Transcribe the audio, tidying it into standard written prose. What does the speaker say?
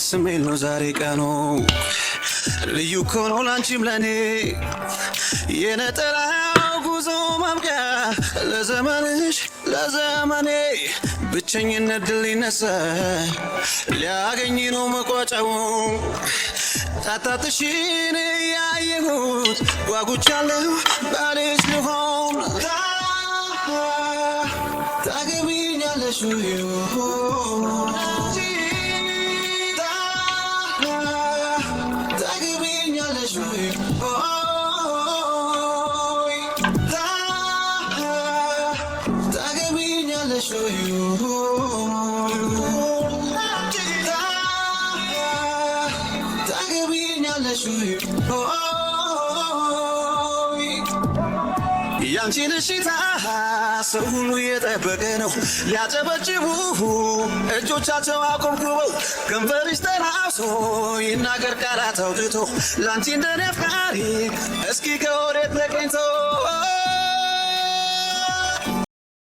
ስሜል ነው ዛሬ ቀኑ ልዩ ኮኖ ላንቺም ለኔ የነጠላው ጉዞ ማብቂያ ለዘመንሽ ለዘመኔ ብቸኝነት ድል ይነሳ ሊያገኝ ነው መቋጫው ታታትሽን ያየሁት ጓጉቻለሁ ባልሽ ልሆን ታገቢኛለሽ ያንቺን እሽታ ሰው ሁሉ የጠበቀ ነው ሊያጨበጭቡ እጆቻቸው አቆምኩበው ከንፈርሽ ተላብሶ ይናገር ቃላት አውጥቶ ላንቺ እንደኔ አፍቃሪ እስኪ ከወዴት ተገኝቶ